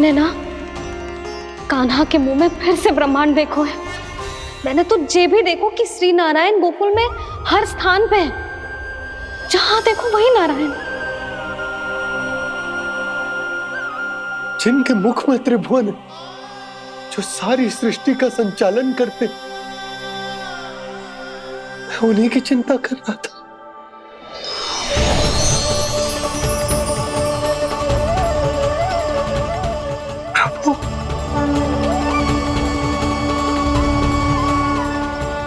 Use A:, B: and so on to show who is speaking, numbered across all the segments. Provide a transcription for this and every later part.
A: मैंने ना कान्हा के मुंह में फिर से ब्रह्मांड देखो है। मैंने तो ये भी देखो कि श्री नारायण गोकुल में हर स्थान पे है, जहां देखो वही नारायण।
B: जिनके मुख में त्रिभुवन है, जो सारी सृष्टि का संचालन करते, मैं उन्हीं की चिंता कर रहा था। प्रभु,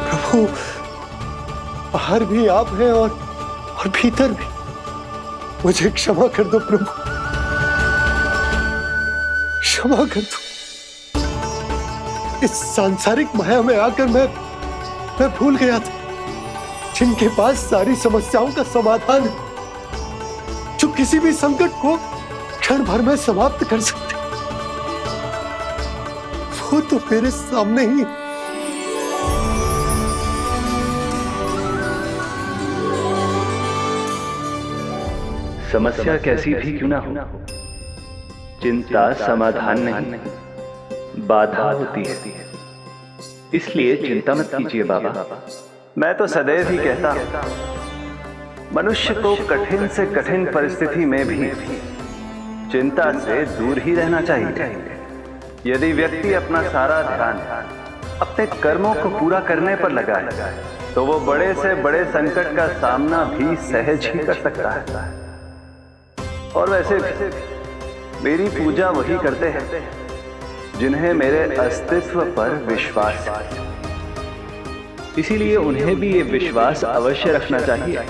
B: प्रभु, बाहर भी आप हैं और भीतर भी। मुझे क्षमा कर दो प्रभु, क्षमा कर दो। इस सांसारिक माया में आकर मैं भूल गया था, जिनके पास सारी समस्याओं का समाधान है, जो किसी भी संकट को क्षण भर में समाप्त कर सकते, वो तो मेरे सामने ही।
C: समस्या कैसी भी क्यों ना हो, चिंता समाधान नहीं, बाधा होती है। इसलिए चिंता मत कीजिए बाबा। मैं तो सदैव ही कहता हूं, मनुष्य को कठिन से कठिन परिस्थिति में भी चिंता से दूर ही रहना चाहिए। यदि व्यक्ति अपना सारा ध्यान अपने कर्मों को पूरा करने पर लगाए, तो वो बड़े से बड़े संकट का सामना भी सहज ही कर सकता है। और वैसे भी मेरी पूजा वही करते हैं जिन्हें मेरे अस्तित्व पर विश्वास है। इसीलिए उन्हें भी ये विश्वास अवश्य रखना चाहिए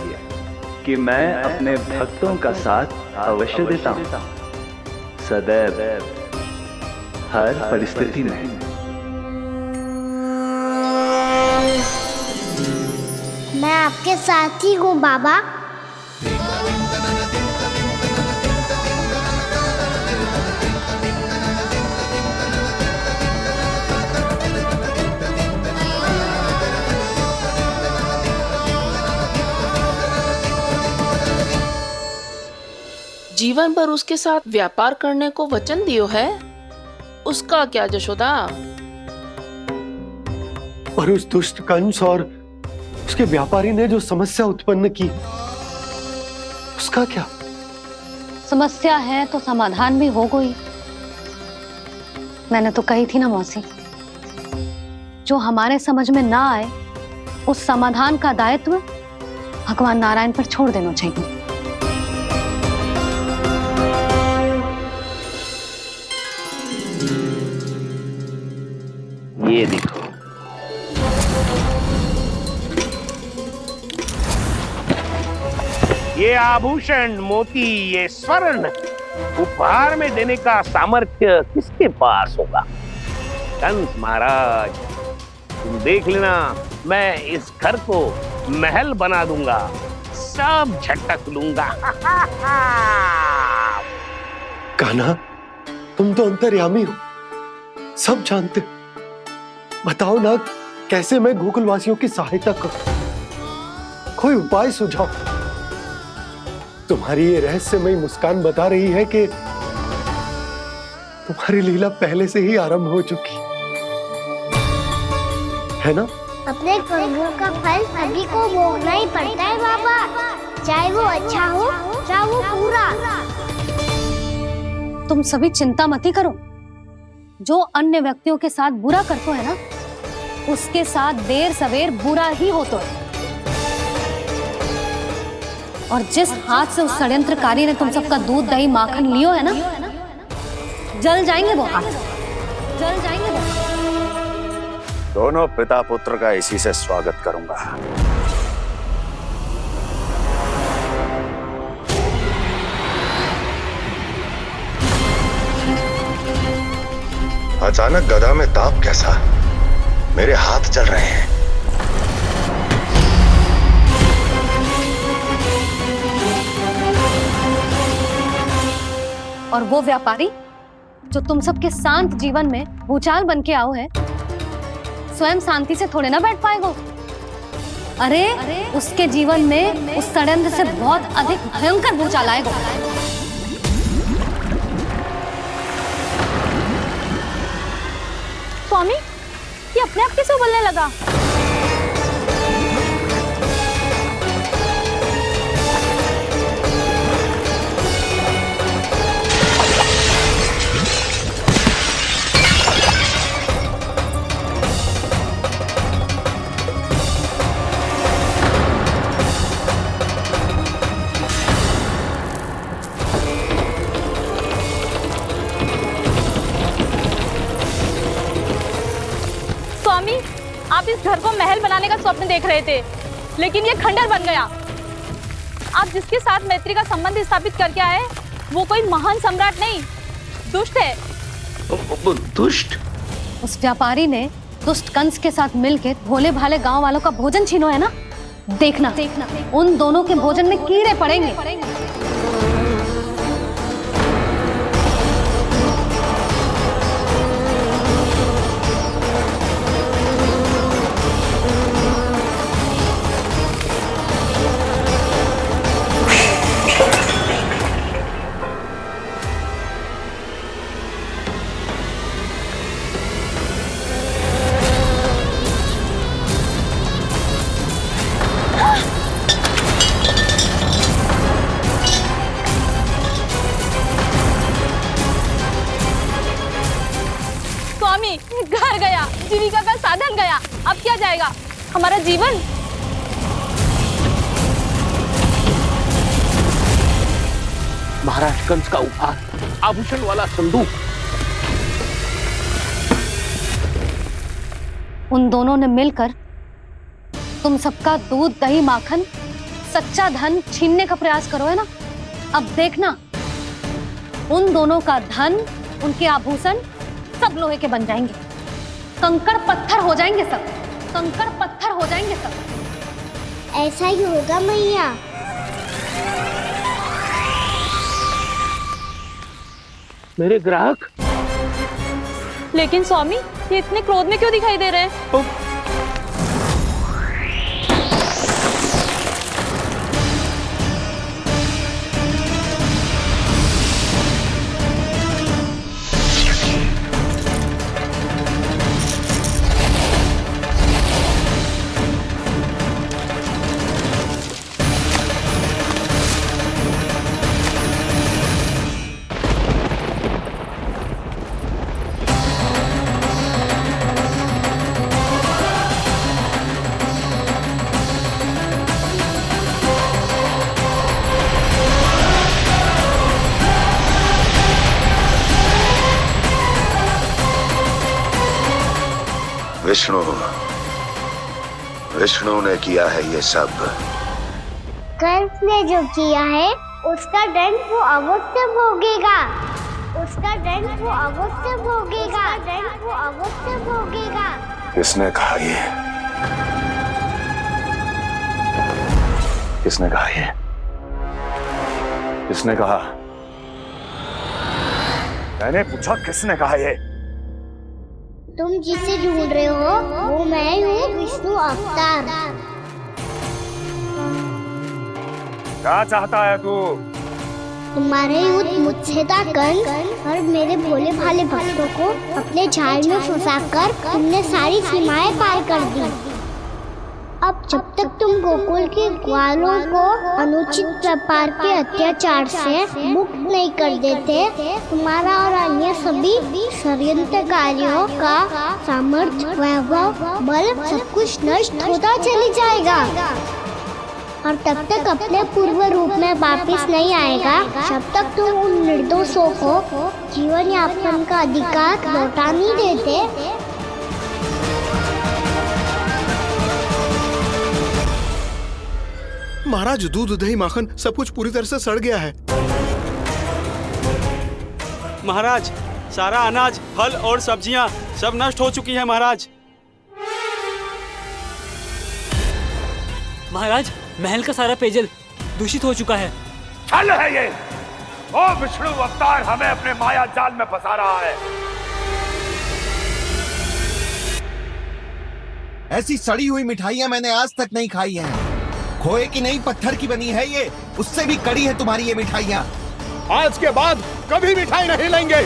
C: कि मैं अपने भक्तों का साथ अवश्य देता हूं, सदैव, हर परिस्थिति में।
D: मैं आपके साथ ही हूँ बाबा।
E: जीवन भर उसके साथ व्यापार करने को वचन दियो है, उसका क्या जशोदा?
B: और उस दुष्ट कंस और उसके व्यापारी ने जो समस्या उत्पन्न की, उसका क्या?
A: समस्या है तो समाधान भी हो गई। मैंने तो कही थी ना मौसी, जो हमारे समझ में ना आए उस समाधान का दायित्व भगवान नारायण पर छोड़ देना चाहिए।
C: ये देखो,
F: ये आभूषण, मोती, ये स्वर्ण उपहार में देने का सामर्थ्य किसके पास होगा? कंस महाराज, तुम देख लेना, मैं इस घर को महल बना दूंगा, सब झटक लूंगा।
B: कान्हा, तुम तो अंतर्यामी हो, सब जानते हो। बताओ ना, कैसे मैं गोकुलवासियों की सहायता करूं? कोई उपाय सुझाओ। तुम्हारी ये रहस्यमयी मुस्कान बता रही है कि तुम्हारी लीला पहले से ही आरंभ हो चुकी है ना?
D: अपने कर्मों का फल सभी को भोगना ही पड़ता है बाबा, चाहे वो अच्छा हो चाहे वो बुरा।
A: तुम सभी चिंता मत ही करो। जो अन्य व्यक्तियों के साथ बुरा करते है ना, उसके साथ देर सवेर बुरा ही होता है। और जिस हाथ से उस षड्यंत्रकारी ने तुम सबका दूध दही माखन लियो है ना, जल जाएंगे वो हाथ, जल जाएंगे वो।
G: दोनों पिता पुत्र का इसी से स्वागत करूंगा। अचानक गदा में ताप कैसा? मेरे हाथ जल रहे हैं।
A: और वो व्यापारी जो तुम सबके शांत जीवन में भूचाल बन के आओ है, स्वयं शांति से थोड़े ना बैठ पाएगा। अरे उसके जीवन में उस षड्यंत्र से बहुत अधिक भयंकर भूचाल आएगा।
H: स्वामी, ये अपने आप कैसे उबलने लगा? स्वामी, आप इस घर को महल बनाने का स्वप्न देख रहे थे, लेकिन ये खंडर बन गया। आप जिसके साथ मैत्री का संबंध स्थापित करके आए, वो कोई महान सम्राट नहीं, दुष्ट है।
C: दुष्ट?
A: उस व्यापारी ने दुष्ट कंस के साथ मिलकर भोले भाले गांव वालों का भोजन छीनो है ना। देखना उन दोनों के भोजन में कीड़े पड़ेंगे।
H: घर गया, जीविका का साधन गया, अब क्या जाएगा हमारा जीवन?
F: महाराज कंस का उपहार, आभूषण वाला संदूक।
A: उन दोनों ने मिलकर तुम सबका दूध दही माखन सच्चा धन छीनने का प्रयास करो है ना। अब देखना उन दोनों का धन, उनके आभूषण सब लोहे के बन जाएंगे, कंकड़ पत्थर हो जाएंगे सब, कंकड़ पत्थर हो जाएंगे सब।
D: ऐसा ही होगा मैया।
F: मेरे ग्राहक?
H: लेकिन स्वामी, ये इतने क्रोध में क्यों दिखाई दे रहे हैं?
G: विष्णु ने किया है ये सब।
D: कंस ने जो किया है उसका दंड वो अवश्य भोगेगा, उसका दंड वो अवश्य भोगेगा, दंड वो अवश्य भोगेगा।
G: किसने कहा ये? किसने कहा ये? किसने कहा? मैंने पूछा किसने कहा ये?
D: तुम जिसे ढूंढ रहे हो वो मैं हूँ, विष्णु अवतार।
G: क्या चाहता है तू?
D: तुम्हारे युद्ध मुझसे था कंस, और मेरे भोले भाले भक्तों को अपने जाल में फंसाकर तुमने सारी सीमाएं पार कर दी। अब जब तक तुम गोकुल के ग्वालों को अनुचित प्रकार के अत्याचार से मुक्त नहीं कर देते, तुम्हारा और अन्य सभी षड्यंत्रकारियों का सामर्थ्य, वैभव, बल सब कुछ नष्ट होता चली जाएगा, और तब तक अपने पूर्व रूप में वापस नहीं आएगा जब तक तुम उन निर्दोषों को जीवन यापन का अधिकार लौटा नहीं देते।
B: महाराज, दूध दही माखन सब कुछ पूरी तरह से सड़ गया है।
I: महाराज, सारा अनाज, फल और सब्जियां सब नष्ट हो चुकी है महाराज।
J: महाराज, महल का सारा पेयजल दूषित हो चुका है।
G: छल है ये। ओ विष्णु अवतार हमें अपने माया जाल में फंसा रहा है।
K: ऐसी सड़ी हुई मिठाइयां मैंने आज तक नहीं खाई हैं। खोए की नहीं, पत्थर की बनी है ये, उससे भी कड़ी है तुम्हारी ये मिठाइयां।
G: आज के बाद कभी मिठाई नहीं लेंगे।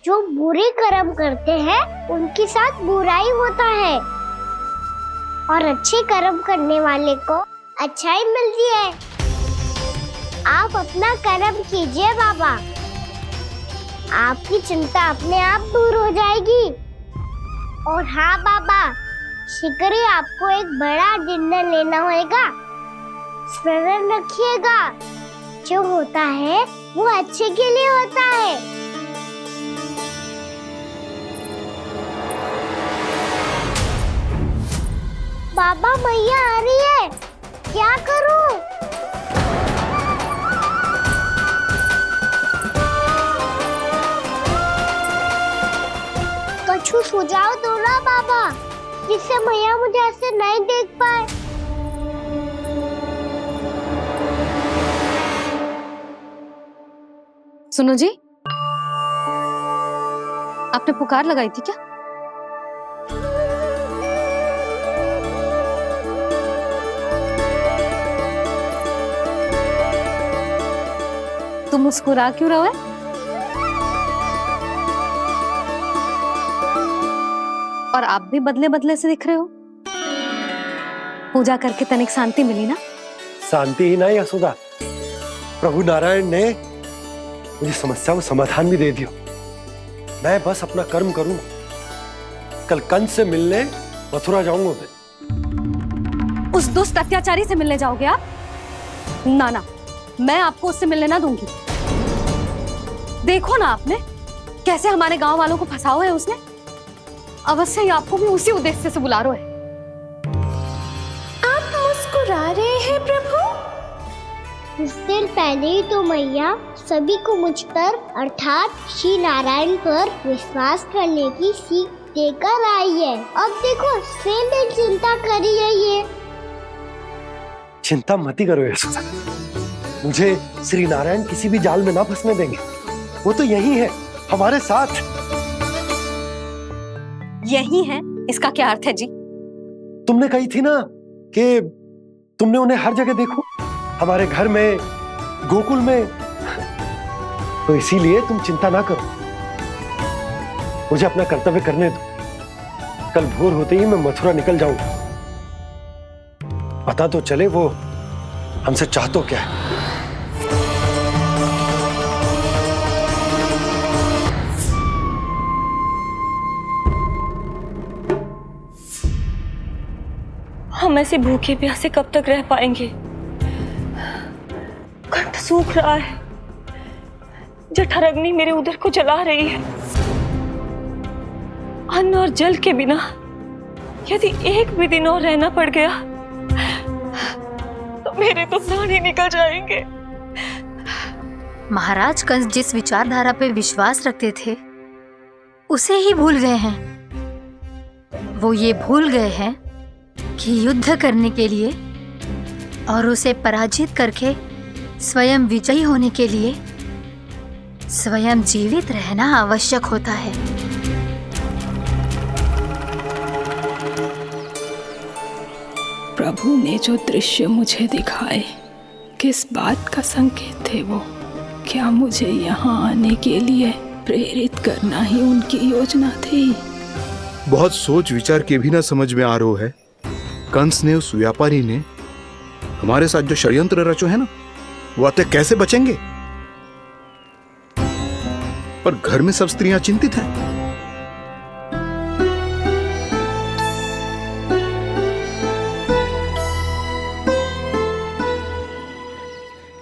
D: जो बुरे कर्म करते हैं उनके साथ बुराई होता है और अच्छे कर्म करने वाले को अच्छाई मिलती है। आप अपना कर्म कीजिए बाबा, आपकी चिंता अपने आप दूर हो जाएगी। और हाँ बाबा, शीघ्र ही आपको एक बड़ा डिनर लेना होगा। स्मरण रखिएगा, जो होता है वो अच्छे के लिए होता है। बाबा मैया आ रही है, क्या करूं? कुछ सुझाव दो ना बाबा, जिससे मैया मुझे ऐसे नहीं देख पाए।
A: सुनो जी, आपने पुकार लगाई थी क्या? तुम मुस्कुरा क्यों रहे हो? और आप भी बदले बदले से दिख रहे हो। पूजा करके तनिक शांति मिली ना?
B: शांति ही नहीं यशोदा, प्रभु नारायण ने मुझे समस्या को समाधान भी दे दिया। मैं बस अपना कर्म करूं। कल कंस से मिलने मथुरा जाऊंगा मैं।
A: उस दुष्ट अत्याचारी से मिलने जाओगे आप? ना ना, मैं आपको उससे मिलने ना दूंगी। देखो ना आपने कैसे हमारे गांव वालों को फंसाओ है उसने। अवश्य ही आपको भी उसी उद्देश्य से बुला रहा है।
D: आप मुस्कुरा रहे हैं प्रभु? कुछ देर पहले ही तो मैया सभी को मुझ पर अर्थात श्री नारायण पर विश्वास करने की सीख देकर आई है। अब देखो स्वयं भी चिंता करी है ये।
B: चिंता मत ही करो यशोदा, मुझे श्री नारायण किसी भी जाल में ना फंसने देंगे। वो तो यही है हमारे साथ।
A: यही है, इसका क्या अर्थ है जी?
B: तुमने कही थी ना कि तुमने उन्हें हर जगह देखो, हमारे घर में, गोकुल में। तो इसीलिए तुम चिंता ना करो, मुझे अपना कर्तव्य करने दो। कल भोर होते ही मैं मथुरा निकल जाऊंगा। पता तो चले वो हमसे चाहतो क्या है।
H: हम ऐसे भूखे प्यासे कब तक रह पाएंगे? कंठ सूख रहा है, जठराग्नि मेरे उदर को जला रही है। अन्न और जल के बिना यदि एक भी दिन और रहना पड़ गया तो मेरे तो प्राण ही निकल जाएंगे।
L: महाराज कंस जिस विचारधारा पे विश्वास रखते थे उसे ही भूल गए हैं। वो ये भूल गए हैं कि युद्ध करने के लिए और उसे पराजित करके स्वयं विजयी होने के लिए स्वयं जीवित रहना आवश्यक होता है।
M: प्रभु ने जो दृश्य मुझे दिखाए, किस बात का संकेत थे वो? क्या मुझे यहाँ आने के लिए प्रेरित करना ही उनकी योजना थी?
G: बहुत सोच विचार के भी ना समझ में आ रहा है। कंस ने, उस व्यापारी ने हमारे साथ जो षड्यंत्र रचो है ना, वो आते कैसे बचेंगे? पर घर में सब स्त्रियां चिंतित हैं।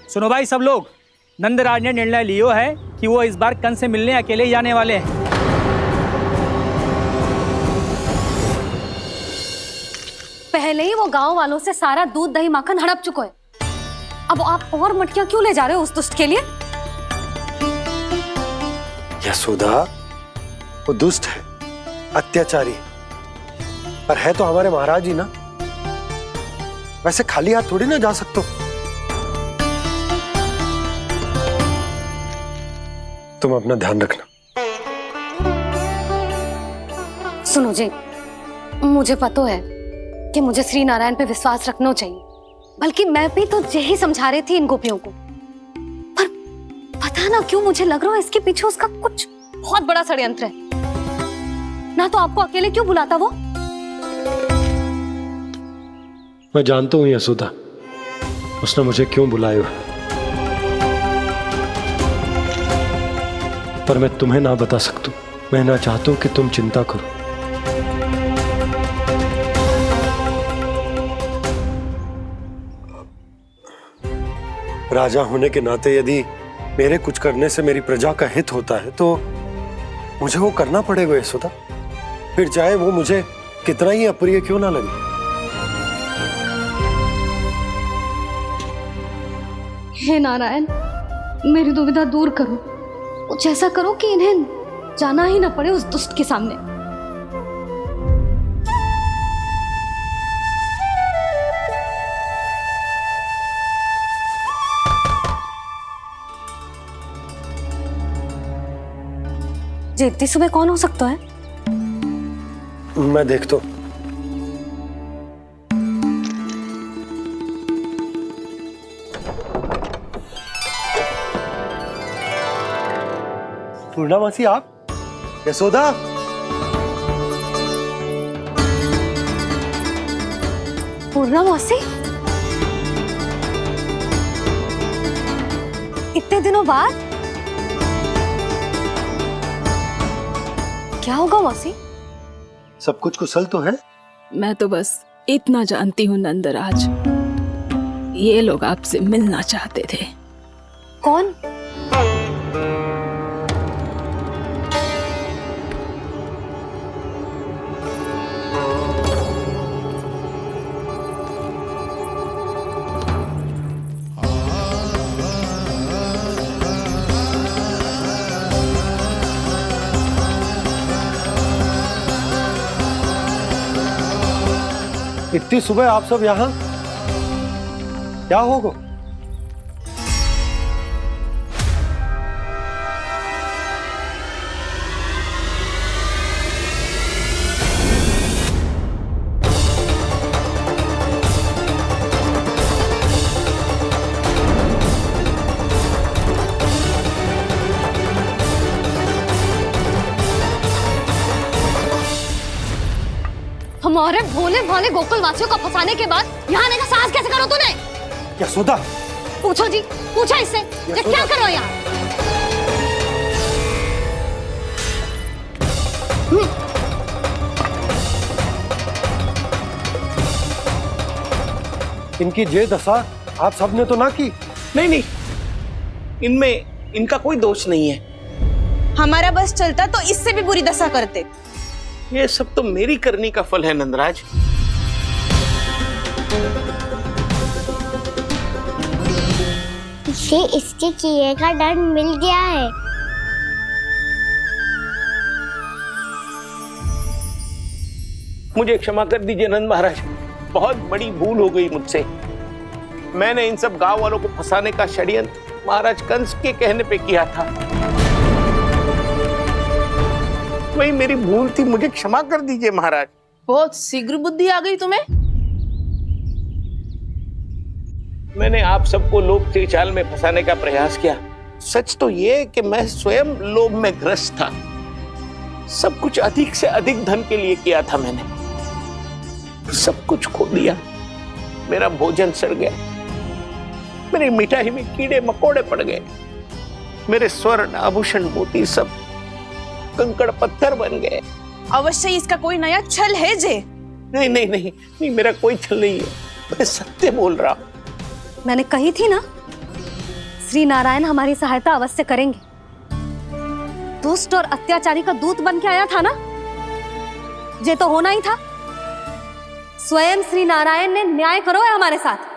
J: सुनो भाई सब लोग, नंदराज ने निर्णय लियो है कि वो इस बार कंस से मिलने अकेले जाने वाले हैं।
A: पहले ही वो गांव वालों से सारा दूध दही माखन हड़प चुका है। अब आप और मटकियां क्यों ले जा रहे हो उस दुष्ट के लिए?
B: यशोदा, वो दुष्ट है, अत्याचारी, पर है तो हमारे महाराज ही ना। वैसे खाली हाथ थोड़ी ना जा सकते हो। तुम अपना ध्यान रखना।
A: सुनो जी, मुझे पता है कि मुझे श्री नारायण पे विश्वास रखना चाहिए, बल्कि मैं भी तो यही समझा रही थी इन गोपियों को। पर पता ना क्यों मुझे लग रहा है इसके पीछे उसका कुछ बहुत बड़ा षड्यंत्र है। ना तो आपको अकेले क्यों बुलाता वो?
B: मैं जानता हूं यशोदा, उसने मुझे क्यों बुलाया, पर मैं तुम्हें ना बता सकता। मैं ना चाहता हूं कि तुम चिंता करो। राजा होने के नाते यदि मेरे कुछ करने से मेरी प्रजा का हित होता है तो मुझे वो करना पड़ेगा यशोदा, फिर चाहे वो मुझे कितना ही अप्रिय क्यों ना लगे।
A: हे नारायण, मेरी दुविधा दूर करो। कुछ ऐसा करो कि इन्हें जाना ही ना पड़े उस दुष्ट के सामने। जी इतनी सुबह कौन हो सकता है?
B: मैं देखता हूं। पूर्णामासी, आप? यशोदा,
A: पूर्णामासी, इतने दिनों बाद? क्या होगा मौसी?
B: सब कुछ कुशल तो है?
M: मैं तो बस इतना जानती हूँ नंदराज, ये लोग आपसे मिलना चाहते थे।
A: कौन?
B: इतनी सुबह आप सब यहाँ? क्या होगा?
A: हमारे भोले भाले गोकुल वासियों को फंसाने के बाद यहाँ आने का साहस कैसे करो तूने?
B: यशोदा,
A: पूछो जी, पूछा इससे ये क्या करो यहाँ?
B: इनकी ये दशा आप सबने तो ना की?
F: नहीं नहीं, इनमें इनका कोई दोष नहीं है।
H: हमारा बस चलता तो इससे भी बुरी दशा करते।
F: ये सब तो मेरी करनी का फल है नंदराज।
D: इसे इसके किए का दंड मिल गया है।
F: मुझे क्षमा कर दीजिए नंद महाराज, बहुत बड़ी भूल हो गई मुझसे। मैंने इन सब गांव वालों को फंसाने का षड्यंत्र महाराज कंस के कहने पे किया था। वही मेरी भूल थी, मुझे क्षमा कर दीजिए महाराज।
E: बहुत शीघ्र बुद्धि आ गई तुम्हें।
F: मैंने आप सबको लोभ के चाल में फंसाने का प्रयास किया। सच तो ये कि मैं स्वयं लोभ में ग्रस्त था। सब कुछ अधिक से अधिक धन के लिए किया था मैंने। सब कुछ खो दिया। मेरा भोजन सड़ गया, मेरी मिठाई में कीड़े मकोड़े पड़ गए, मेरे स्वर्ण आभूषण मोती सब कंकड़ पत्थर बन गए।
H: अवश्य इसका कोई नया छल है जे।
F: नहीं नहीं नहीं नहीं, मेरा कोई छल नहीं है, मैं सत्य बोल रहा हूं।
A: मैंने कही थी ना, श्री नारायण हमारी सहायता अवश्य करेंगे। दुष्ट और अत्याचारी का दूत बन के आया था ना, ये तो होना ही था। स्वयं श्री नारायण ने न्याय करो है हमारे साथ।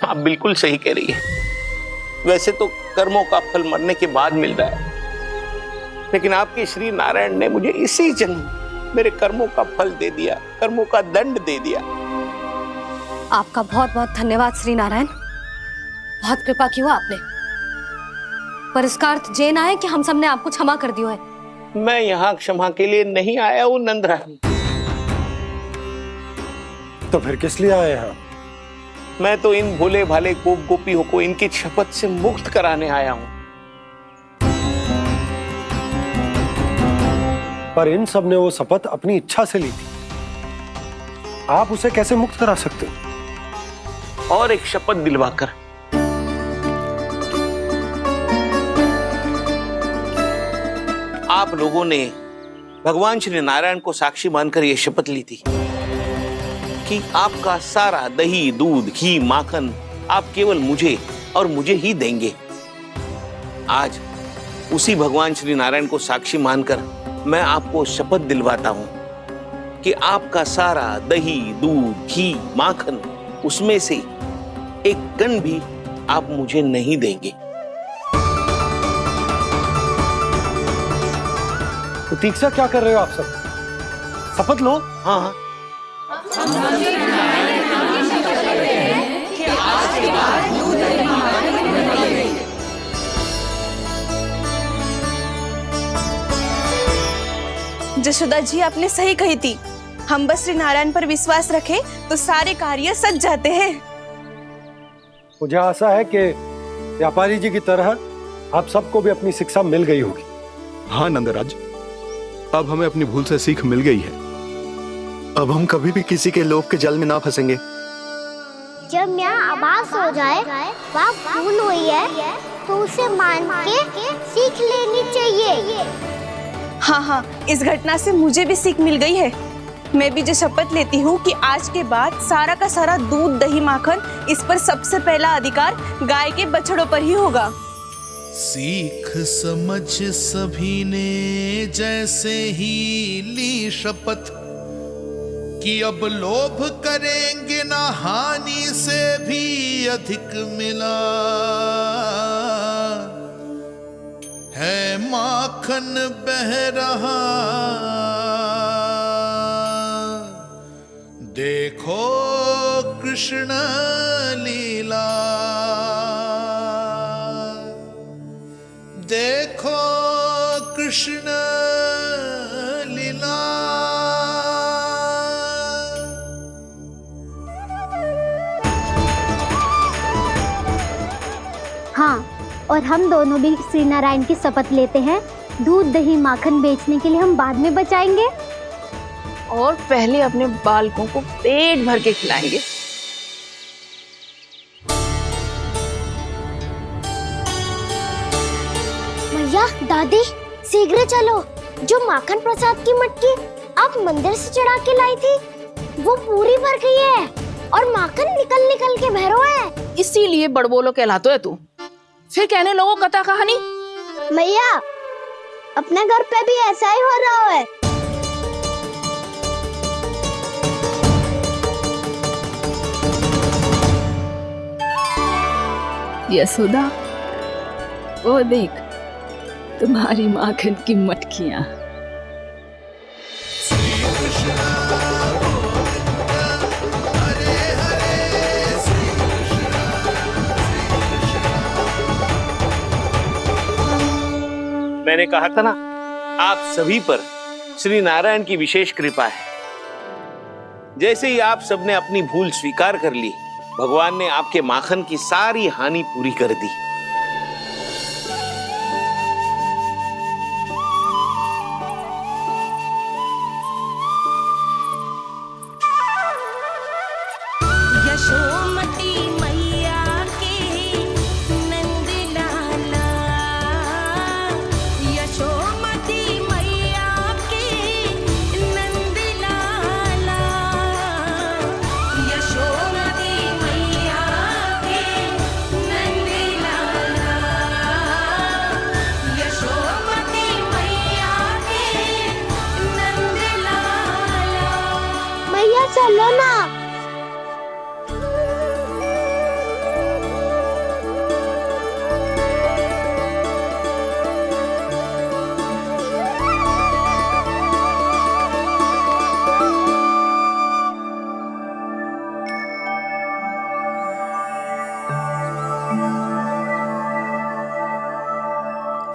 F: आप बिल्कुल सही कह रही है। वैसे तो कर्मों का फल मरने के बाद मिल रहा है, लेकिन आपके श्री नारायण ने मुझे इसी जन्म मेरे कर्मों का फल दे दिया, कर्मों का दंड दे दिया।
A: आपका बहुत बहुत धन्यवाद श्री नारायण, बहुत कृपा की हो आपने। पर इसका अर्थ ये ना है कि हम सबने आपको क्षमा कर दियो है।
F: मैं यहाँ क्षमा के लिए नहीं आया हूँ नंदरानी।
B: तो फिर किस लिए आए हैं?
F: मैं तो इन भोले भाले गोप गोपियों को इनकी शपथ से मुक्त कराने आया हूँ।
B: पर इन सब ने वो शपथ अपनी इच्छा से ली थी, आप उसे कैसे मुक्त करा सकते हो?
F: और एक शपथ दिलवाकर। आप लोगों ने भगवान श्री नारायण को साक्षी मानकर यह शपथ ली थी कि आपका सारा दही, दूध, घी, माखन आप केवल मुझे और मुझे ही देंगे। आज उसी भगवान श्री नारायण को साक्षी मानकर मैं आपको शपथ दिलवाता हूं कि आपका सारा दही, दूध, घी, माखन उसमें से एक कण भी आप मुझे नहीं देंगे।
B: प्रतीक्षा क्या कर रहे हो आप सब? शपथ लो।
F: हाँ हाँ।
N: जशोदा जी, आपने सही कही थी। हम बस श्री नारायण पर विश्वास रखें तो सारे कार्य सज जाते हैं।
B: मुझे आशा है कि व्यापारी जी की तरह आप सबको भी अपनी शिक्षा मिल गई होगी।
G: हाँ नंदराज, अब हमें अपनी भूल से सीख मिल गई है।
O: अब हम कभी भी किसी के लोभ के जाल में ना फंसेंगे।
D: जब यहाँ आभास हो जाए वह भूल हुई है तो उसे मान के सीख लेनी चाहिए।
N: हाँ हाँ, इस घटना से मुझे भी सीख मिल गई है। मैं भी जो शपथ लेती हूँ कि आज के बाद सारा का सारा दूध, दही, माखन इस पर सबसे पहला अधिकार गाय के बछड़ों पर ही होगा।
K: सीख समझ सभी ने जैसे ही ली शपथ कि अब लोभ करेंगे ना हानि से भी अधिक मिला है, माखन बह रहा देखो कृष्ण लीला, देखो कृष्ण लीला।
D: हाँ, और हम दोनों भी श्री नारायण की शपथ लेते हैं, दूध, दही, माखन बेचने के लिए हम बाद में बचाएंगे
E: और पहले अपने बालकों को पेट भर के खिलाएंगे।
D: भैया, दादी, शीघ्र चलो। जो माखन प्रसाद की मटकी आप मंदिर से चढ़ा के लाई थी वो पूरी भर गई है और माखन निकल निकल के भरो है।
E: इसीलिए बड़बोलो कहलाते है तू। फिर कहने लोगों कथा कहानी।
D: भैया, अपने घर पे भी ऐसा ही हो रहा है।
M: यशोदा, वो देख तुम्हारी माखन की मटकियां।
F: मैंने कहा था ना, आप सभी पर श्री नारायण की विशेष कृपा है। जैसे ही आप सबने अपनी भूल स्वीकार कर ली, भगवान ने आपके माखन की सारी हानि पूरी कर दी।
P: यशोमती मैया के नंद लाला, यशोमती मैया के नंद लाला, यशोमती मैया के नंद लाला।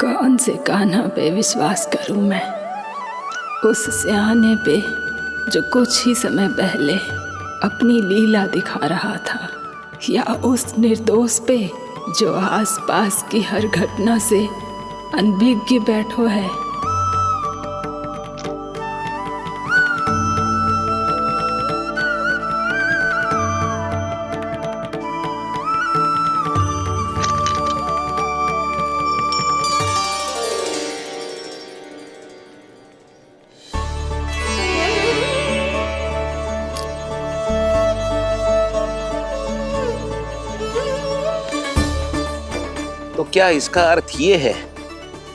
M: कौन से कान्हा पे विश्वास करूं मैं? उस सियाने पे जो कुछ ही समय पहले अपनी लीला दिखा रहा था, या उस निर्दोष पे जो आसपास की हर घटना से अनभिज्ञ बैठो है?
F: तो क्या इसका अर्थ ये है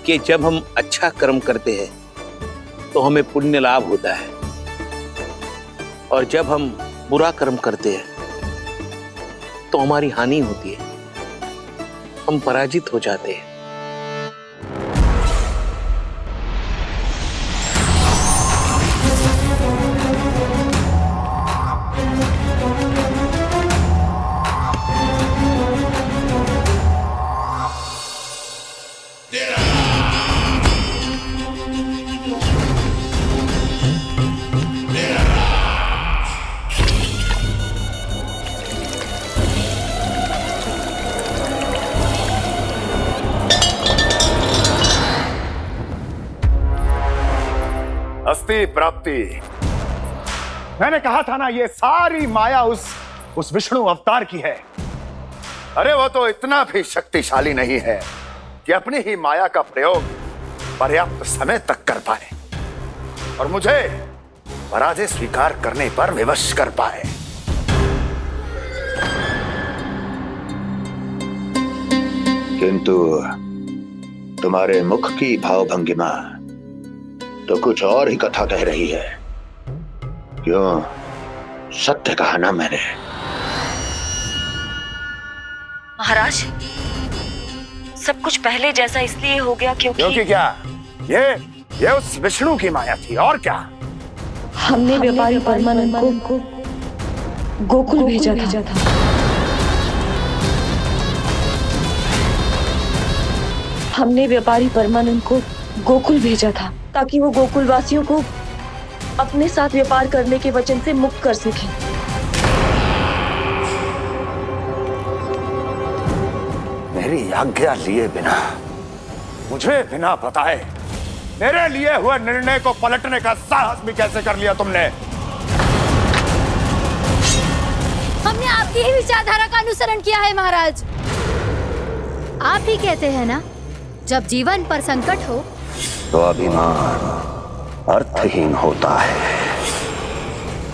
F: कि जब हम अच्छा कर्म करते हैं तो हमें पुण्य लाभ होता है, और जब हम बुरा कर्म करते हैं तो हमारी हानि होती है, हम पराजित हो जाते हैं?
O: अस्ति प्राप्ति। मैंने कहा था ना, ये सारी माया उस विष्णु अवतार की है। अरे वो तो इतना भी शक्तिशाली नहीं है कि अपनी ही माया का प्रयोग पर्याप्त समय तक कर पाए और मुझे पराजय स्वीकार करने पर विवश कर पाए। किंतु तुम्हारे मुख की भावभंगिमा तो कुछ और ही कथा कह रही है। क्यों? सत्य कहा ना मैंने।
Q: महाराज, सब कुछ पहले जैसा इसलिए हो गया क्योंकि
O: क्या? ये उस विष्णु की माया थी, और क्या?
Q: हमने व्यापारी परमानंद को गोकुल भेजा था। हमने व्यापारी परमानंद को गोकुल भेजा था ताकि वो गोकुल वासियों को अपने साथ व्यापार करने के वचन से मुक्त कर सके।
O: मेरी आज्ञा लिए बिना, मुझे बिना बताए मेरे लिए हुए निर्णय को पलटने का साहस भी कैसे कर लिया तुमने?
L: हमने आपकी ही विचारधारा का अनुसरण किया है महाराज। आप ही कहते हैं ना, जब जीवन पर संकट हो
O: तो अभिमान अर्थहीन होता है,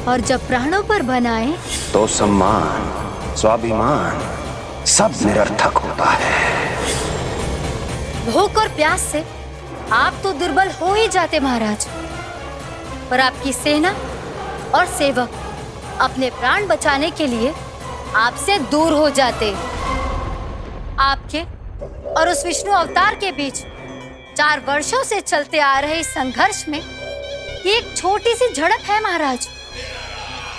L: और जब प्राणों पर बनाए
O: तो सम्मान स्वाभिमान सब निरर्थक होता है।
L: भूख और प्यास से आप तो दुर्बल हो ही जाते महाराज, पर आपकी सेना और सेवक अपने प्राण बचाने के लिए आपसे दूर हो जाते। आपके और उस विष्णु अवतार के बीच 4 वर्षों से चलते आ रहे इस संघर्ष में एक छोटी सी झड़प है महाराज,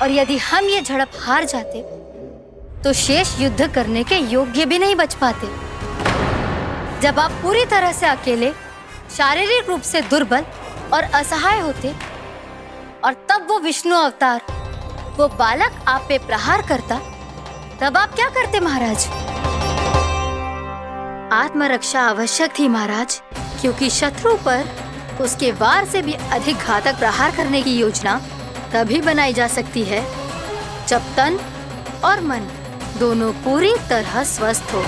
L: और यदि हम ये झड़प हार जाते तो शेष युद्ध करने के योग्य भी नहीं बच पाते। जब आप पूरी तरह से अकेले, शारीरिक रूप से दुर्बल और असहाय होते, और तब वो विष्णु अवतार, वो बालक आप पे प्रहार करता, तब आप क्या करते महाराज? आत्मरक्षा आवश्यक थी महाराज, क्योंकि शत्रु पर उसके वार से भी अधिक घातक प्रहार करने की योजना तभी बनाई जा सकती है जब तन और मन दोनों पूरी तरह स्वस्थ हो।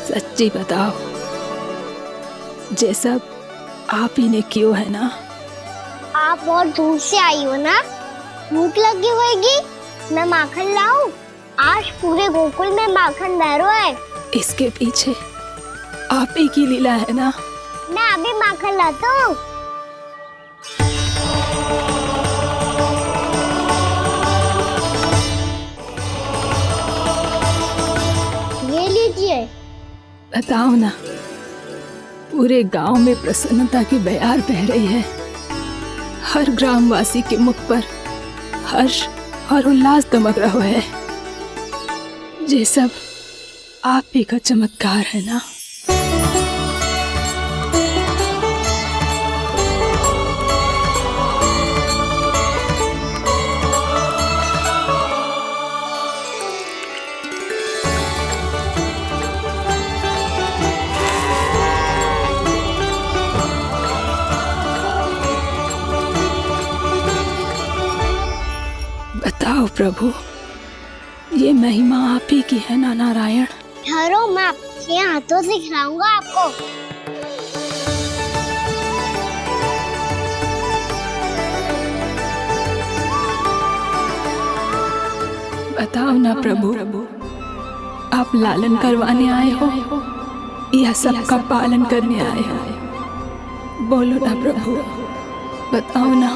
M: सच्ची बताओ, ये सब आप ही ने क्यों है ना?
D: आप बहुत दूर से आई हो ना, भूख लगी होगी। मैं माखन लाऊं? आज पूरे गोकुल में माखन बह रहा है।
M: इसके पीछे आप ही की लीला है ना?
D: मैं अभी माखन लाता हूँ। ये लीजिए।
M: बताओ ना, पूरे गांव में प्रसन्नता की बयार बह रही है। हर ग्रामवासी के मुख पर हर्ष और उल्लास दमक रहा है। ये सब आप ही का चमत्कार है ना। बताओ प्रभु, ये महिमा आप ही की है ना नारायण।
D: ठहरो, मैं आपके हाथों से खिलाऊंगा आपको।
M: बताओ ना प्रभु, आप लालन करवाने आए हो या सबका पालन करने आए हो? बोलो ना प्रभु, बताओ ना।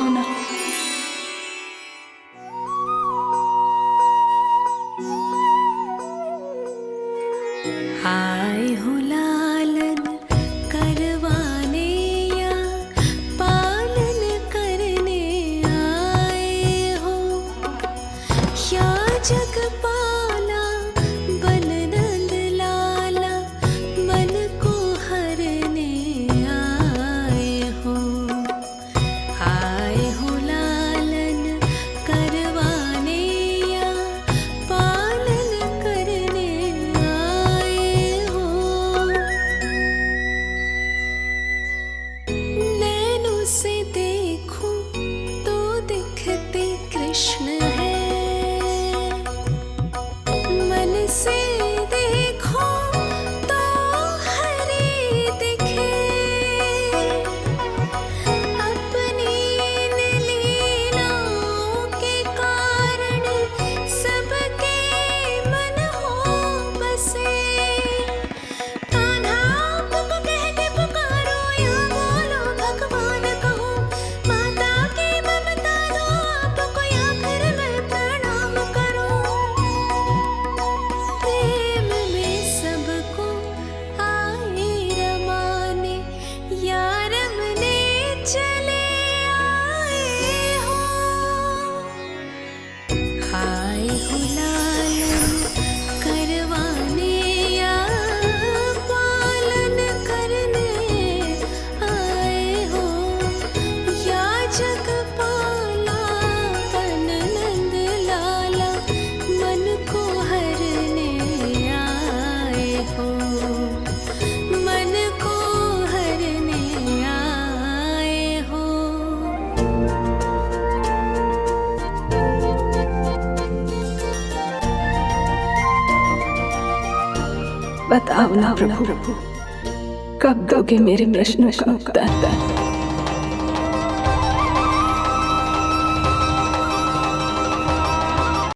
P: आए हो लालन करवाने या पालन करने आए हो, या जगपाला बन नंद लाला मन को हरने आए हो। आए हो लालन करवाने या पालन करने आए हो। नैनों से देखूं तो दिखते कृष्ण है, मन से देखो तो हरि दिखे। अपनी इन लीलाओं के कारण सबके मन हो बसे। कान्हा आपको कह के पुकारो या बोलो भगवान कहो, माता की ममता दो आपको या फिर मैं प्रणाम करूं। प्रेम में सबको आए रमाने, या रमने चले आए हो। आए हो लालन करवाने या पालन करने आए हो, या जगपाला बन नंद लाला मन को हरने आए हो। मन को हरने आए हो।
M: बताओ ना प्रभु, कब दोगे मेरे प्रश्नों का उत्तर?